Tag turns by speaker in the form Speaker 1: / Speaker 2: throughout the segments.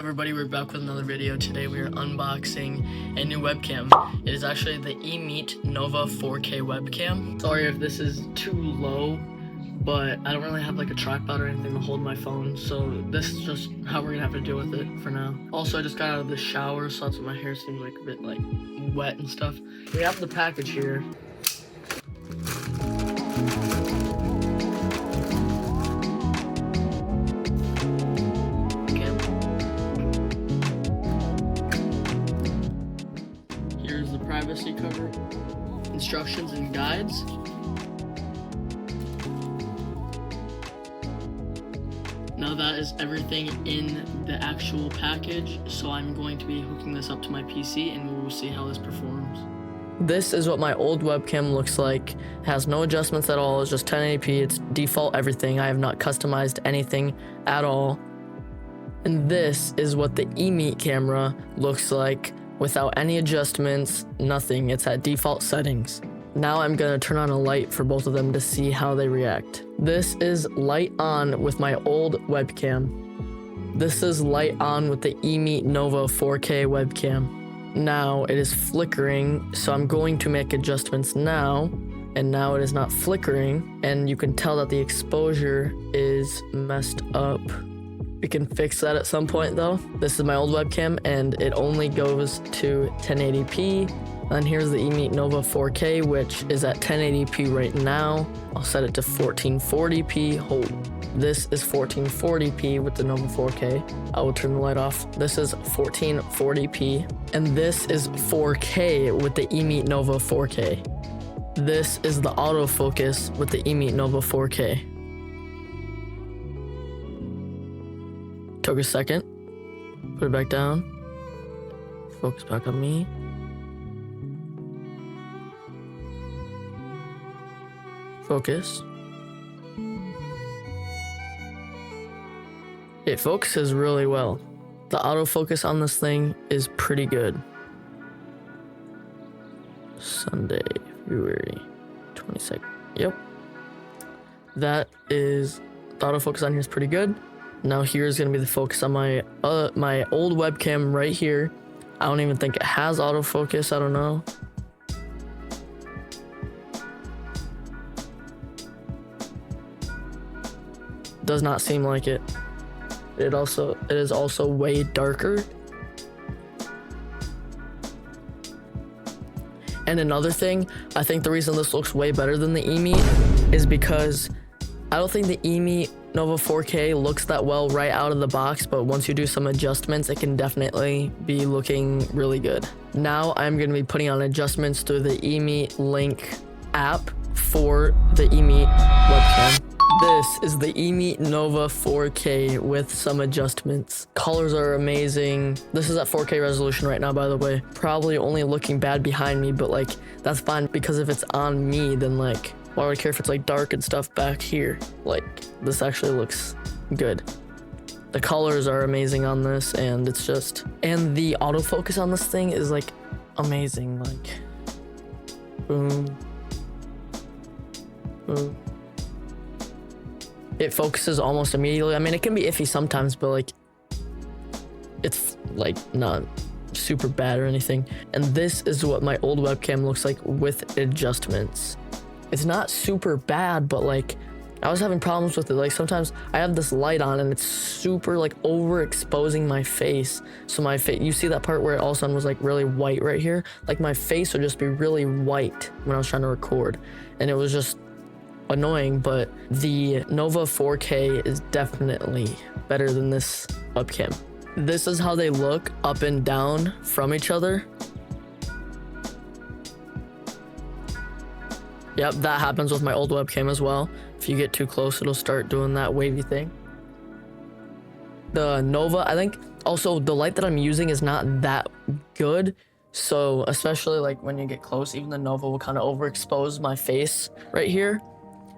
Speaker 1: Everybody, we're back with another video. Today we are unboxing a new webcam. It is actually the EMEET Nova 4K webcam. Sorry if this is too low, but I don't really have like a tripod or anything to hold my phone, so this is just how we're gonna have to deal with it for now. Also, I just got out of the shower, so that's why my hair seems like a bit like wet and stuff. We have the package here. Here's the privacy cover, instructions and guides. Now that is everything in the actual package, so I'm going to be hooking this up to my PC and we will see how this performs. This is what my old webcam looks like. It has no adjustments at all, it's just 1080p, it's default everything. I have not customized anything at all. And this is what the EMEET camera looks like without any adjustments, nothing. It's at default settings. Now I'm gonna turn on a light for both of them to see how they react. This is light on with my old webcam. This is light on with the EMEET Nova 4K webcam. Now it is flickering, so I'm going to make adjustments now, and now it is not flickering, and you can tell that the exposure is messed up. We can fix that at some point though. This is my old webcam and it only goes to 1080p. And here's the EMEET Nova 4K, which is at 1080p right now. I'll set it to 1440p. This is 1440p with the Nova 4K. I will turn the light off. This is 1440p. And this is 4K with the EMEET Nova 4K. This is the autofocus with the EMEET Nova 4K. Took a second. Put it back down. Focus back on me. Focus. It focuses really well. The autofocus on this thing is pretty good. Sunday, February 22nd. Yep. That is, the autofocus on here is pretty good. Now here's gonna be the focus on my old webcam right here. I don't even think it has autofocus, I don't know. Does not seem like it. It is also way darker. And another thing, I think the reason this looks way better than the EMEET is because I don't think the EMEET Nova 4K looks that well right out of the box, but once you do some adjustments, it can definitely be looking really good. Now I'm going to be putting on adjustments through the EMEET Link app for the EMEET webcam. This is the EMEET Nova 4K with some adjustments. Colors are amazing. This is at 4K resolution right now, by the way. Probably only looking bad behind me, but like that's fine because if it's on me, then like why would I care if it's like dark and stuff back here? Like this actually looks good. The colors are amazing on this, and it's just, and the autofocus on this thing is like amazing. Like boom, boom. It focuses almost immediately. I mean, it can be iffy sometimes, but like it's like not super bad or anything. And this is what my old webcam looks like with adjustments. It's not super bad, but like I was having problems with it. Like sometimes I have this light on and it's super like overexposing my face. So my face, you see that part where it all of a sudden was like really white right here? Like my face would just be really white when I was trying to record. And it was just annoying, but the Nova 4K is definitely better than this webcam. This is how they look up and down from each other. Yep, that happens with my old webcam as well. If you get too close, it'll start doing that wavy thing. The Nova, I think also the light that I'm using is not that good. So especially like when you get close, even the Nova will kind of overexpose my face right here.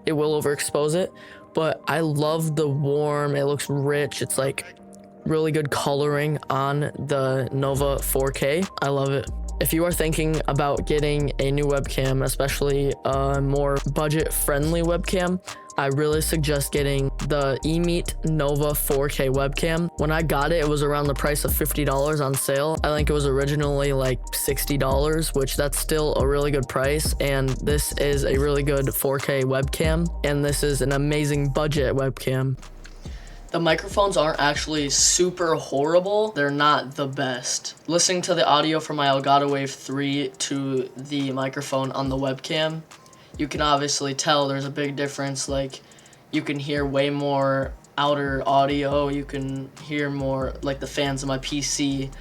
Speaker 1: It will overexpose it, but I love the warm, it looks rich. It's like really good coloring on the Nova 4K. I love it. If you are thinking about getting a new webcam, especially a more budget-friendly webcam, I really suggest getting the EMEET Nova 4K webcam. When I got it, it was around the price of $50 on sale. I think it was originally like $60, which that's still a really good price. And this is a really good 4K webcam. And this is an amazing budget webcam. The microphones aren't actually super horrible. They're not the best. Listening to the audio from my Elgato Wave 3 to the microphone on the webcam, you can obviously tell there's a big difference. Like, you can hear way more outer audio. You can hear more, like the fans of my PC.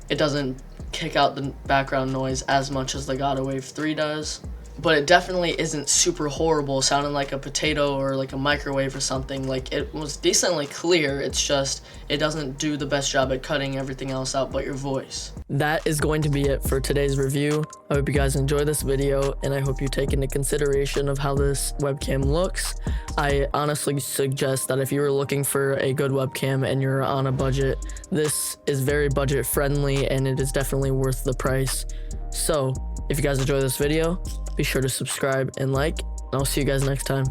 Speaker 1: It doesn't kick out the background noise as much as the Elgato Wave 3 does. But it definitely isn't super horrible, sounding like a potato or like a microwave or something. Like, it was decently clear. It's just, it doesn't do the best job at cutting everything else out but your voice. That is going to be it for today's review. I hope you guys enjoy this video, and I hope you take into consideration of how this webcam looks. I honestly suggest that if you were looking for a good webcam and you're on a budget, this is very budget friendly and it is definitely worth the price. So, if you guys enjoy this video, be sure to subscribe and like, and I'll see you guys next time.